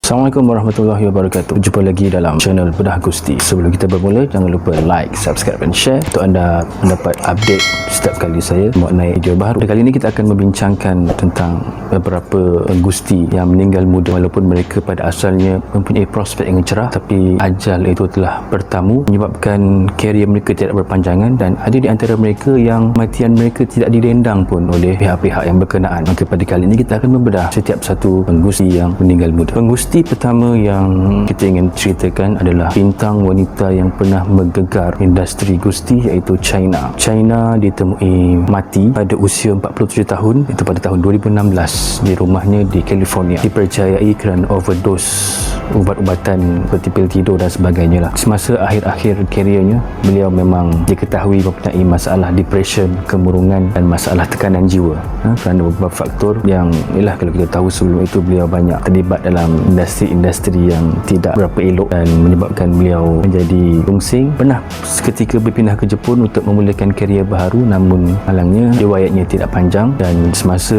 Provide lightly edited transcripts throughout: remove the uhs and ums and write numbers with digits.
Assalamualaikum warahmatullahi wabarakatuh. Jumpa lagi dalam channel Bedah Gusti. Sebelum kita bermula, jangan lupa like, subscribe dan share untuk anda mendapat update setiap kali saya mengenai video baru. Kali ini kita akan membincangkan tentang beberapa gusti yang meninggal muda, walaupun mereka pada asalnya mempunyai prospek yang cerah, tapi ajal itu telah bertamu menyebabkan karier mereka tidak berpanjangan, dan ada di antara mereka yang kematian mereka tidak direndang pun oleh pihak-pihak yang berkenaan. Maka pada kali ini kita akan membedah setiap satu penggusti yang meninggal muda. Penggusti pertama yang kita ingin ceritakan adalah bintang wanita yang pernah menggegar industri gusti, iaitu Chyna. Chyna ditemui mati pada usia 47 tahun, itu pada tahun 2016 di rumahnya di California, dipercayai kerana overdose ubat-ubatan seperti pil tidur dan sebagainya lah. Semasa akhir-akhir kariernya, beliau memang diketahui mempunyai masalah depression, kemurungan dan masalah tekanan jiwa, kerana beberapa faktor yang ialah, kalau kita tahu sebelum itu beliau banyak terlibat dalam industri yang tidak berapa elok dan menyebabkan beliau menjadi rungsing. Pernah seketika berpindah ke Jepun untuk memulakan karier baharu, namun malangnya riwayatnya tidak panjang, dan semasa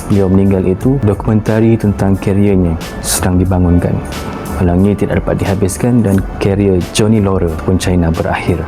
beliau meninggal itu dokumentari tentang kariernya sedang dibangunkan. Malangnya tidak dapat dihabiskan dan karier Johnny Laurer ataupun Chyna berakhir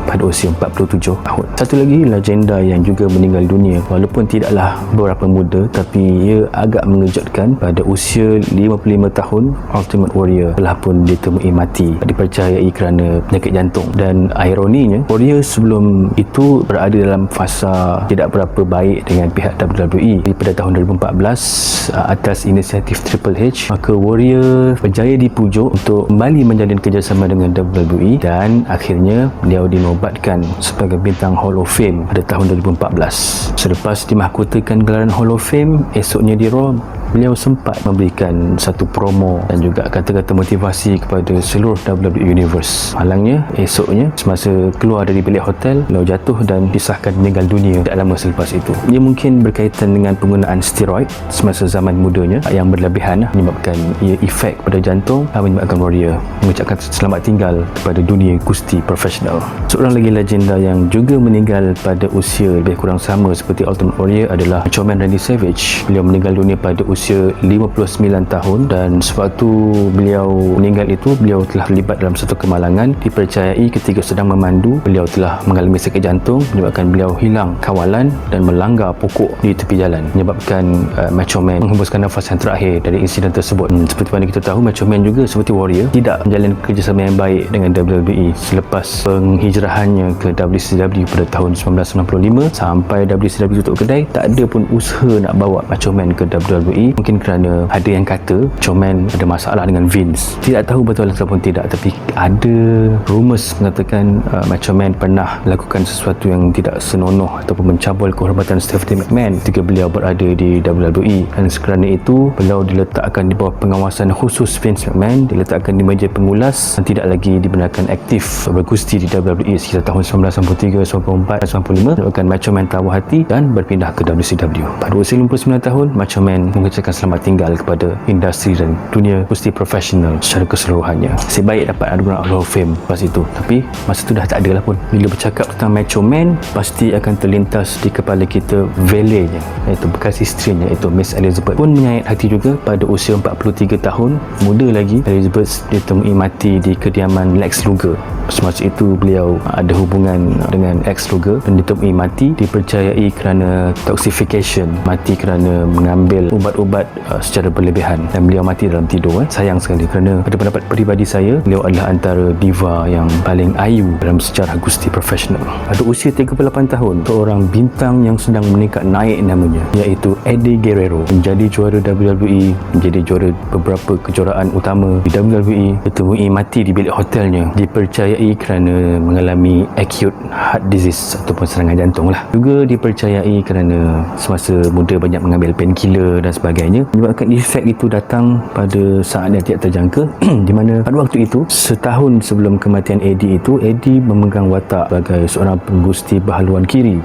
pada usia 47 tahun. Satu lagi legenda yang juga meninggal dunia, walaupun tidaklah berapa muda, tapi ia agak mengejutkan. Pada usia 55 tahun, Ultimate Warrior telah pun ditemui mati, dipercayai kerana penyakit jantung. Dan ironinya, Warrior sebelum itu berada dalam fasa tidak berapa baik dengan pihak WWE. Pada tahun 2014, atas inisiatif Triple H, maka Warrior berjaya dipujuk untuk kembali menjalin kerjasama dengan WWE, dan akhirnya beliau dinobatkan sebagai bintang Hall of Fame pada tahun 2014. Selepas dimahkotakan gelaran Hall of Fame, esoknya di Raw, beliau sempat memberikan satu promo dan juga kata-kata motivasi kepada seluruh WWE Universe. Malangnya, esoknya semasa keluar dari bilik hotel, beliau jatuh dan disahkan meninggal dunia tak lama selepas itu. Ia mungkin berkaitan dengan penggunaan steroid semasa zaman mudanya yang berlebihan, menyebabkan ia efek pada jantung dan menyebabkan Warrior mengucapkan selamat tinggal kepada dunia gusti profesional. Seorang lagi legenda yang juga meninggal pada usia lebih kurang sama seperti Ultimate Warrior adalah Macho Man Randy Savage. Beliau meninggal dunia pada usia 59 tahun, dan sewaktu beliau meninggal itu, beliau telah terlibat dalam satu kemalangan. Dipercayai ketika sedang memandu, beliau telah mengalami sakit jantung, menyebabkan beliau hilang kawalan dan melanggar pokok di tepi jalan, menyebabkan Macho Man menghembuskan nafas yang terakhir dari insiden tersebut. Seperti mana kita tahu, Macho Man juga seperti Warrior tidak menjalin kerjasama yang baik dengan WWE selepas penghijrahannya ke WCW pada tahun 1995. Sampai WCW tutup kedai, tak ada pun usaha nak bawa Macho Man ke WWE. Mungkin kerana ada yang kata Macho Man ada masalah dengan Vince. Tidak tahu betul ataupun tidak, tapi ada rumours mengatakan Macho Man pernah melakukan sesuatu yang tidak senonoh ataupun mencabul kehormatan Stephanie McMahon ketika beliau berada di WWE, dan kerana itu beliau diletakkan di bawah pengawasan khusus Vince McMahon, diletakkan di meja pengulas dan tidak lagi dibenarkan aktif bergusti di WWE sekitar tahun 1993, 94 dan 95, menyebabkan Macho Man tahu hati dan berpindah ke WCW. Pada usia 59 tahun, Macho Man mengucapkan selamat tinggal kepada industri dan dunia gusti profesional secara keseluruhannya. Nasib baik dapat anugerah Hall of Fame lepas itu, tapi masa itu dah tak ada lah pun. Bila bercakap tentang Macho Man, pasti akan terlintas di kepala kita valetnya, iaitu bekas isterinya, iaitu Miss Elizabeth, pun menyayat hati juga. Pada usia 43 tahun, muda lagi, Elizabeth ditemui mati di kediaman Lex Luger. Semasa itu beliau ada hubungan dengan Lex Luger dan ditemui mati, dipercayai kerana toxification, mati kerana mengambil ubat-ubat secara berlebihan, dan beliau mati dalam tidur. Sayang sekali, kerana pada pendapat peribadi saya, beliau adalah antara diva yang paling ayu dalam sejarah gusti profesional. Pada usia 38 tahun, seorang bintang yang sedang meningkat naik namanya, iaitu Eddie Guerrero, menjadi juara WWE, menjadi juara beberapa kejuaraan utama di WWE, ditemui mati di bilik hotelnya, dipercayai kerana mengalami acute heart disease ataupun serangan jantung lah. Juga dipercayai kerana semasa muda banyak mengambil painkiller dan sebagainya, menyebabkan efek itu datang pada saat yang tidak terjangka di mana pada waktu itu, setahun sebelum kematian Eddie itu, Eddie memegang watak sebagai seorang penggusti bahaluan kiri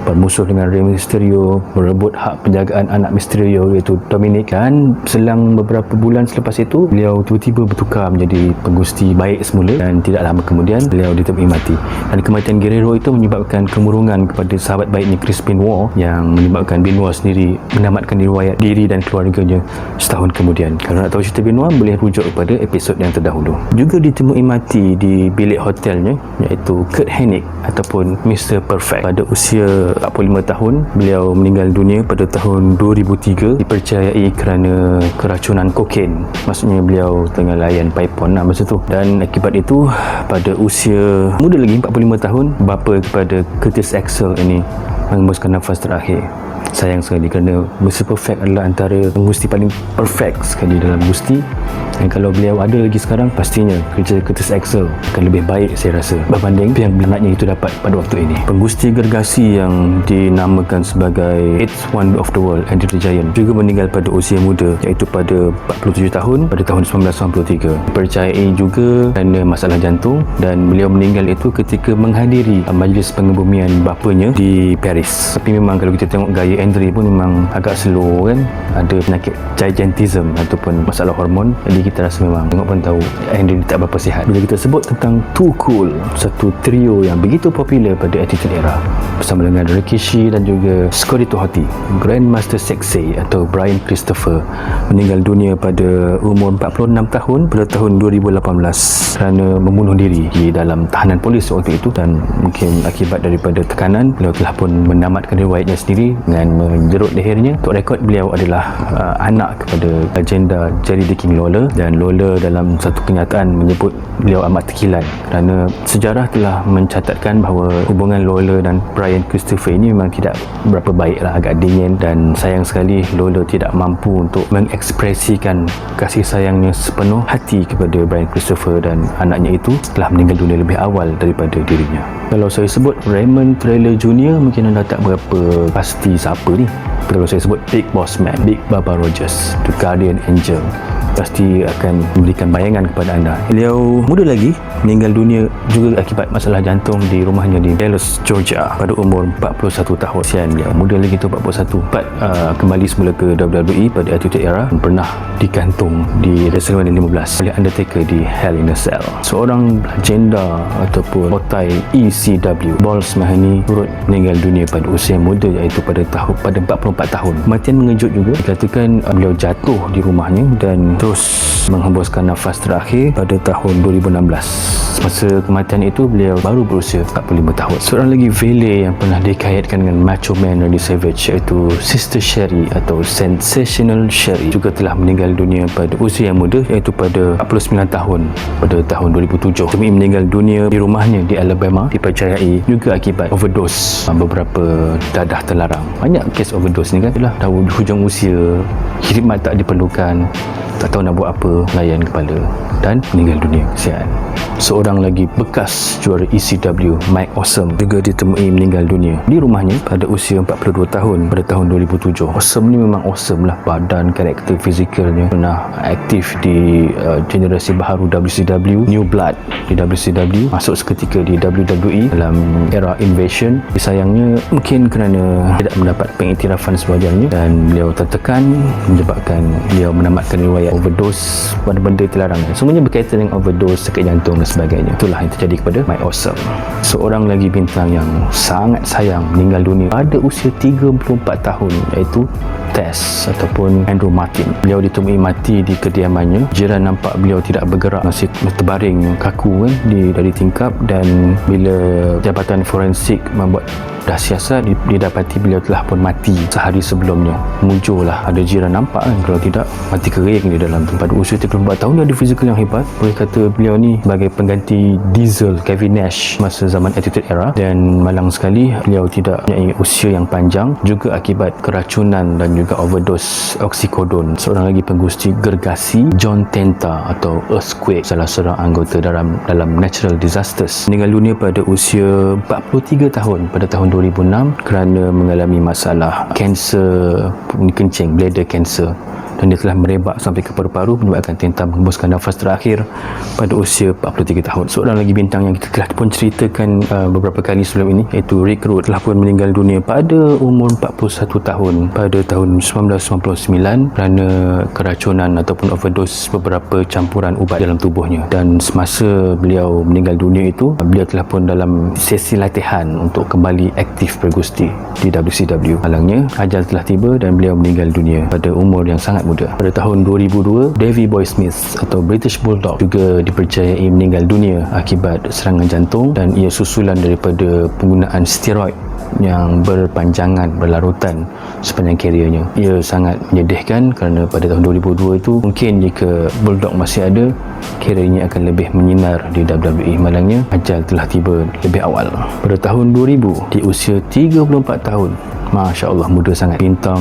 bermusuh dengan Rey Mysterio, merebut hak penjagaan anak Mysterio iaitu Dominic. Dan selang beberapa bulan selepas itu, beliau tiba-tiba bertukar menjadi pengurusi baik semula dan tidak lama kemudian beliau ditemui mati. Dan kematian Guerrero itu menyebabkan kemurungan kepada sahabat baiknya Chris Benoit, yang menyebabkan Benoit sendiri menamatkan riwayat diri dan keluarganya setahun kemudian. Kalau nak tahu cerita Benoit, boleh rujuk kepada episod yang terdahulu. Juga ditemui mati di bilik hotelnya iaitu Kurt Hennig ataupun Mr. Perfect pada usia 45 tahun. Beliau meninggal dunia pada tahun 2003 dipercayai kerana keracunan kokain. Maksudnya beliau tengah layan paipon masa tu. Dan akibat itu, pada usia muda lagi 45 tahun, bapa kepada Curtis Axel ini mengembuskan nafas terakhir. Sayang sekali kerana Mr. Perfect adalah antara pengurusi paling perfect sekali dalam gusti. Dan kalau beliau ada lagi sekarang, pastinya kerja Curtis Axel akan lebih baik saya rasa berbanding yang anaknya itu dapat pada waktu ini. Penggusti gergasi yang dinamakan sebagai Eighth Wonder of the World, Andre the Giant, juga meninggal pada usia muda iaitu pada 47 tahun pada tahun 1993. Dipercayai juga kerana masalah jantung, dan beliau meninggal itu ketika menghadiri majlis pengebumian bapanya di Paris. Tapi memang kalau kita tengok gaya Andre pun memang agak slow kan, ada penyakit gigantism ataupun masalah hormon. Jadi kita rasa memang tengok pun tahu Andre tak berapa sihat. Bila kita sebut tentang Too Cool, satu trio yang begitu popular pada Attitude Era bersama dengan Rikishi dan juga Scotty Tohati, Grandmaster Sexay atau Brian Christopher meninggal dunia pada umur 46 tahun pada tahun 2018 kerana membunuh diri di dalam tahanan polis waktu itu. Dan mungkin akibat daripada tekanan, beliau telah pun menamatkan riwayatnya sendiri dengan menjerut lehernya. Untuk rekod, beliau adalah anak kepada legenda Jerry the King Lawler, dan Lawler dalam satu kenyataan menyebut beliau amat terkilan kerana sejarah telah mencatatkan bahawa hubungan Lawler dan Brian Christopher ini memang tidak berapa baik lah, agak dingin. Dan sayang sekali Lawler tidak mampu untuk mengekspresikan kasih sayangnya sepenuh hati kepada Brian Christopher, dan anaknya itu telah meninggal dunia lebih awal daripada dirinya. Kalau saya sebut Raymond Taylor Jr., mungkin anda tak berapa pasti siapa ni. Kalau saya sebut Big Boss Man, Big Baba Rogers, The Guardian Angel, pasti akan memberikan bayangan kepada anda. Beliau muda lagi meninggal dunia juga akibat masalah jantung di rumahnya di Dallas, Georgia pada umur 41 tahun. Sian, beliau muda lagi tu, 41. Kembali semula ke WWE pada Attitude Era dan pernah digantung di WrestleMania 15 oleh Undertaker di Hell in a Cell. Seorang legenda ataupun otai ECW, Balls Mahoney, turut meninggal dunia pada usia muda iaitu pada 44 tahun. Kematian mengejut juga, dikatakan beliau jatuh di rumahnya dan terus menghembuskan nafas terakhir pada tahun 2016. Masa kematian itu beliau baru berusia 45 tahun. Seorang lagi valet yang pernah dikaitkan dengan Macho Man Randy Savage iaitu Sister Sherry atau Sensational Sherry juga telah meninggal dunia pada usia yang muda iaitu pada 49 tahun pada tahun 2007. Demi meninggal dunia di rumahnya di Alabama, dipercayai juga akibat overdose beberapa dadah terlarang. Banyak kes overdose ni kan, itulah dah hujung usia, khidmat tak diperlukan, tak tahu nak buat apa, layan kepala dan meninggal dunia. Kesian. Seorang lagi bekas juara ECW, Mike Awesome, juga ditemui meninggal dunia di rumahnya pada usia 42 tahun pada tahun 2007. Awesome ni memang awesome lah, badan, karakter, fizikalnya. Pernah aktif di generasi baharu WCW, New Blood di WCW, masuk seketika di WWE dalam era Invasion. Sayangnya mungkin kerana tidak mendapat pengiktirafan sewajarnya dan beliau tertekan, menyebabkan beliau menamatkan riwayat overdose pada benda terlarang. Semuanya berkaitan dengan overdose, sakit jantung dan sebagainya. Itulah yang terjadi kepada Mike Awesome. Seorang lagi bintang yang sangat sayang meninggal dunia pada usia 34 tahun iaitu Test ataupun Andrew Martin. Beliau ditemui mati di kediamannya. Jiran nampak beliau tidak bergerak, masih terbaring kaku dari tingkap, dan bila jabatan forensik membuat dah siasat, didapati beliau telah pun mati sehari sebelumnya. Muncullah ada jiran nampak kan, kalau tidak mati kering di dalam tempat. Usia 34 tahun, dia ada fizikal yang hebat. Boleh kata beliau ni sebagai pengganti Diesel, Kevin Nash masa zaman Attitude Era, dan malang sekali beliau tidak mempunyai usia yang panjang juga akibat keracunan dan juga overdose oxycodone. Seorang lagi penggusti gergasi, John Tenta atau Earthquake, salah seorang anggota dalam Natural Disasters, meninggal dunia pada usia 43 tahun pada tahun 2006 kerana mengalami masalah kanser kencing, bladder cancer. dan dia telah merebak sampai ke paru-paru menyebabkan tinta menghembuskan nafas terakhir pada usia 43 tahun. Seorang lagi bintang yang kita telah pun ceritakan beberapa kali sebelum ini, iaitu Rick Rude, telah pun meninggal dunia pada umur 41 tahun pada tahun 1999 kerana keracunan ataupun overdose beberapa campuran ubat dalam tubuhnya. Dan semasa beliau meninggal dunia itu, beliau telah pun dalam sesi latihan untuk kembali aktif bergusti di WCW. Malangnya ajal telah tiba dan beliau meninggal dunia pada umur yang sangat muda. Pada tahun 2002, Davey Boy Smith atau British Bulldog juga dipercayai meninggal dunia akibat serangan jantung, dan ia susulan daripada penggunaan steroid yang berpanjangan, berlarutan sepanjang kerjanya. Ia sangat menyedihkan kerana pada tahun 2002 itu mungkin jika Bulldog masih ada, kerjanya akan lebih menyinar di WWE. Malangnya ajal telah tiba lebih awal. Pada tahun 2000, di usia 34 tahun, Masya Allah, muda sangat, bintang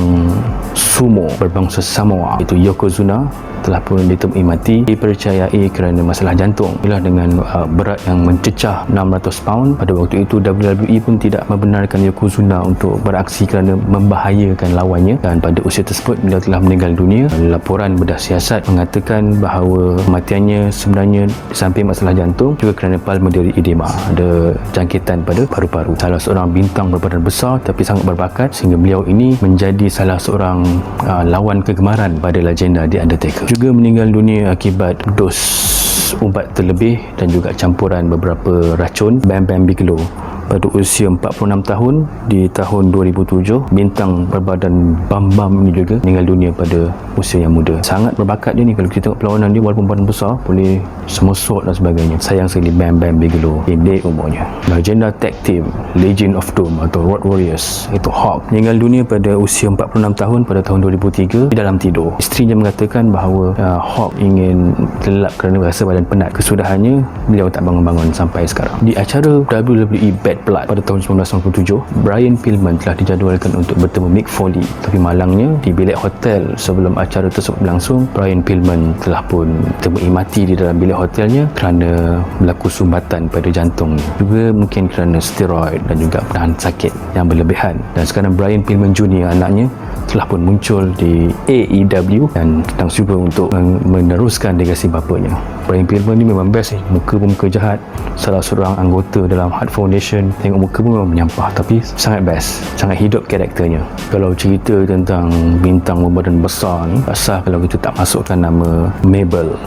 sumo berbangsa Samoa itu Yokozuna telah pun ditemui mati, dipercayai kerana masalah jantung. Inilah dengan berat yang mencecah 600 pound. Pada waktu itu WWE pun tidak membenarkan Yokozuna untuk beraksi kerana membahayakan lawannya, dan pada usia tersebut beliau telah meninggal dunia. Laporan bedah siasat mengatakan bahawa kematiannya sebenarnya di samping masalah jantung juga kerana pulmonary edema, ada jangkitan pada paru-paru. Salah seorang bintang berbadan besar tapi sangat berbakat, sehingga beliau ini menjadi salah seorang lawan kegemaran pada legenda The Undertaker. Juga meninggal dunia akibat dos ubat terlebih dan juga campuran beberapa racun, Bam Bam Bigelow pada usia 46 tahun di tahun 2007. Bintang berbadan bam-bam ini juga meninggal dunia pada usia yang muda. Sangat berbakat dia ni, kalau kita tengok perlawanan dia walaupun badan besar, boleh semersot dan sebagainya. Sayang sekali Bam Bam Bigelow, pendek umurnya. Legenda tag team Legion of Doom atau Road Warriors itu Hawk meninggal dunia pada usia 46 tahun pada tahun 2003 di dalam tidur. Isterinya mengatakan bahawa Hawk ingin terlelap kerana rasa badan penat. Kesudahannya beliau tak bangun-bangun sampai sekarang. Di acara WWE Bad Blood pada tahun 1997, Brian Pillman telah dijadualkan untuk bertemu Mick Foley, tapi malangnya di bilik hotel sebelum acara tersebut berlangsung, Brian Pillman telah pun temui mati di dalam bilik hotelnya kerana berlaku sumbatan pada jantungnya, juga mungkin kerana steroid dan juga penahan sakit yang berlebihan. Dan sekarang Brian Pillman Jr., anaknya, telah pun muncul di AEW dan sedang cuba untuk meneruskan legasi bapanya. Brian Pillman ni memang best ni, muka pun muka jahat, salah seorang anggota dalam Hart Foundation, tengok muka pun memang menyampah, tapi sangat best, sangat hidup karakternya. Kalau cerita tentang bintang berbadan besar ni, asal kalau kita tak masukkan nama Mabel,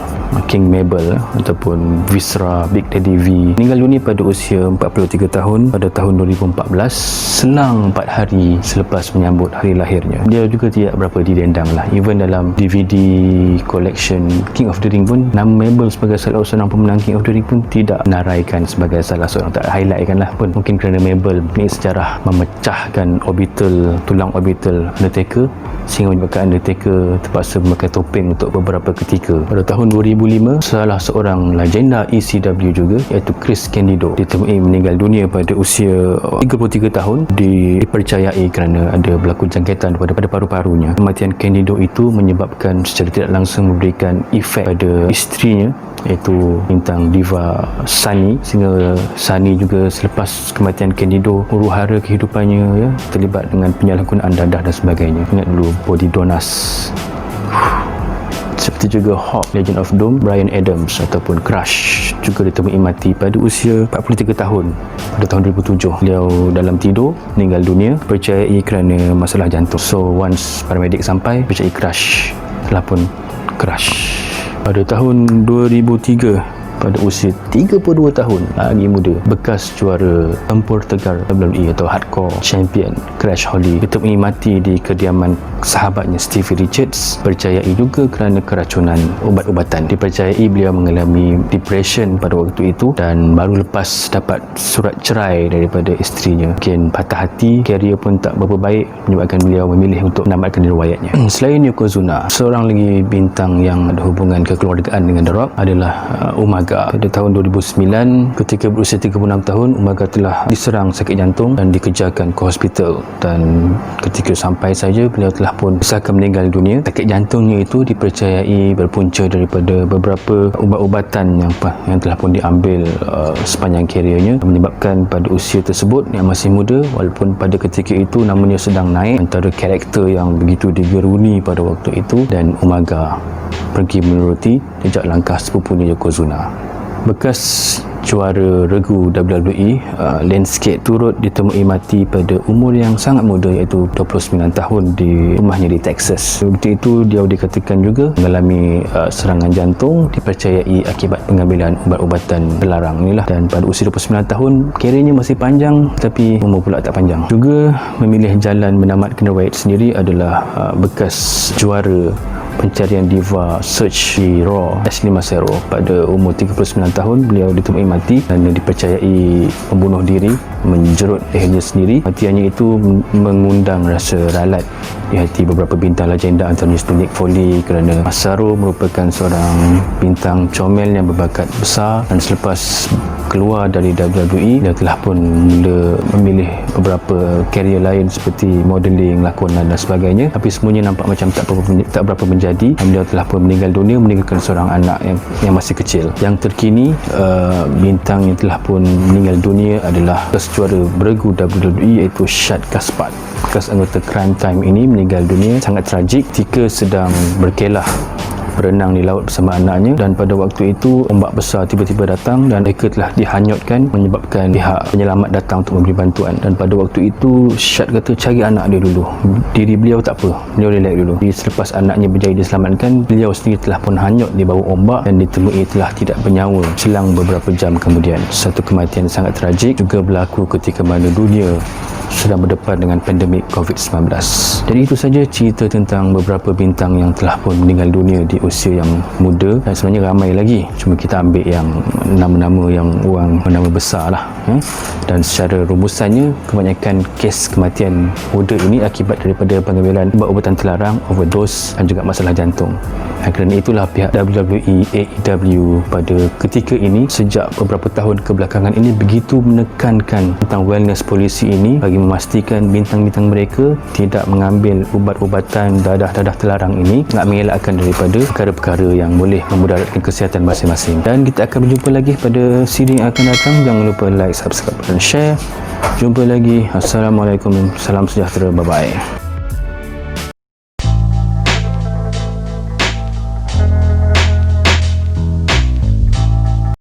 King Mabel ataupun Viscera Big Daddy V, meninggal dunia pada usia 43 tahun pada tahun 2014, selang 4 hari selepas menyambut hari lahirnya. Dia juga tidak berapa didendang lah, even dalam DVD collection King of the Ring pun nama Mabel sebagai salah seorang pemenang King of the Ring pun tidak naraikan sebagai salah seorang, tak highlightkan lah pun. Mungkin kerana Mabel ni sejarah memecahkan tulang orbital Undertaker, sehingga menyebabkan Undertaker terpaksa memakai topeng untuk beberapa ketika. Pada tahun 2005, salah seorang legenda ECW juga, iaitu Chris Candido, ditemui meninggal dunia pada usia 33 tahun, dipercayai kerana ada berlaku jangkitan pada paru-parunya. Kematian Candido itu menyebabkan secara tidak langsung memberikan efek pada isterinya, iaitu bintang diva Sunny, sehingga Sunny juga selepas kematian Candido huru-hara kehidupannya, ya, terlibat dengan penyalahgunaan dadah dan sebagainya. Ingat dulu body donors. Seperti juga Hawk, Legend of Doom, Bryan Adams ataupun Crush juga ditemui mati pada usia 43 tahun pada tahun 2007. Beliau dalam tidur meninggal dunia, percayai kerana masalah jantung. So once paramedic sampai, percayai Crush telah pun crash. Pada tahun 2003, pada usia 32 tahun, lagi muda, bekas juara tempur tegar WWE atau Hardcore Champion Crash Holly ditemui mati di kediaman sahabatnya Stevie Richards, percayai juga kerana keracunan ubat-ubatan. Dipercayai beliau mengalami depression pada waktu itu dan baru lepas dapat surat cerai daripada isterinya. Mungkin patah hati, karier pun tak berapa baik, menyebabkan beliau memilih untuk menamatkan riwayatnya. Selain Yokozuna, seorang lagi bintang yang ada hubungan kekeluargaan dengan The Rock adalah Umaga Umaga. Pada tahun 2009, ketika berusia 36 tahun, Umaga telah diserang sakit jantung dan dikejarkan ke hospital, dan ketika sampai saja beliau telah pun disahkan meninggal dunia. Sakit jantungnya itu dipercayai berpunca daripada beberapa ubat-ubatan yang telah pun diambil sepanjang kerjanya, menyebabkan pada usia tersebut yang masih muda, walaupun pada ketika itu namanya sedang naik, antara karakter yang begitu digeruni pada waktu itu, dan Umaga pergi menuruti jejak langkah sepupunya Yokozuna. Bekas juara regu WWE Landscape turut ditemui mati pada umur yang sangat muda, iaitu 29 tahun di rumahnya di Texas. Waktu itu dia dikatakan juga mengalami serangan jantung, dipercayai akibat pengambilan ubat-ubatan terlarang inilah. Dan pada usia 29 tahun, kerjanya masih panjang tapi umur pula tak panjang. Juga memilih jalan menamatkan riwayat sendiri adalah bekas juara pencarian diva search di Raw, Ashley Massaro. Pada umur 39 tahun beliau ditemui mati dan dipercayai membunuh diri, menjerut lehernya sendiri. Kematiannya itu mengundang rasa ralat di hati beberapa bintang legenda, antaranya Nick Foley, kerana Massaro merupakan seorang bintang comel yang berbakat besar, dan selepas keluar dari WWE dia telah pun mula memilih beberapa karier lain seperti modeling, lakonan dan sebagainya, tapi semuanya nampak macam tak berapa menjadi. Beliau telah pun meninggal dunia meninggalkan seorang anak yang masih kecil. Yang terkini, bintang yang telah pun meninggal dunia adalah bekas juara beregu WWE, iaitu Shad Gaspard. Bekas anggota Crime Time ini meninggal dunia sangat tragik ketika sedang berkelah berenang di laut bersama anaknya, dan pada waktu itu ombak besar tiba-tiba datang dan mereka telah dihanyutkan, menyebabkan pihak penyelamat datang untuk memberi bantuan. Dan pada waktu itu Shad kata cari anak dia dulu, diri beliau tak apa, beliau relax dulu. Selepas anaknya berjaya diselamatkan, beliau sendiri telah pun hanyut di bawah ombak dan ditemui telah tidak bernyawa selang beberapa jam kemudian. Satu kematian sangat tragik juga berlaku ketika mana dunia sedang berdepan dengan pandemik COVID-19. Jadi itu saja cerita tentang beberapa bintang yang telah pun meninggal dunia di usia yang muda, dan sebenarnya ramai lagi, cuma kita ambil yang nama-nama yang orang nama besar lah. Dan secara rumusannya, kebanyakan kes kematian muda ini akibat daripada pengambilan ubat-ubatan terlarang, overdose dan juga masalah jantung. Dan kerana itulah pihak WWE, AEW pada ketika ini sejak beberapa tahun kebelakangan ini begitu menekankan tentang wellness policy ini bagi memastikan bintang-bintang mereka tidak mengambil ubat-ubatan dadah-dadah terlarang ini, nak mengelakkan daripada perkara-perkara yang boleh memudaratkan kesihatan masing-masing. Dan kita akan berjumpa lagi pada siri yang akan datang. Jangan lupa like, subscribe dan share. Jumpa lagi. Assalamualaikum, salam sejahtera, bye bye.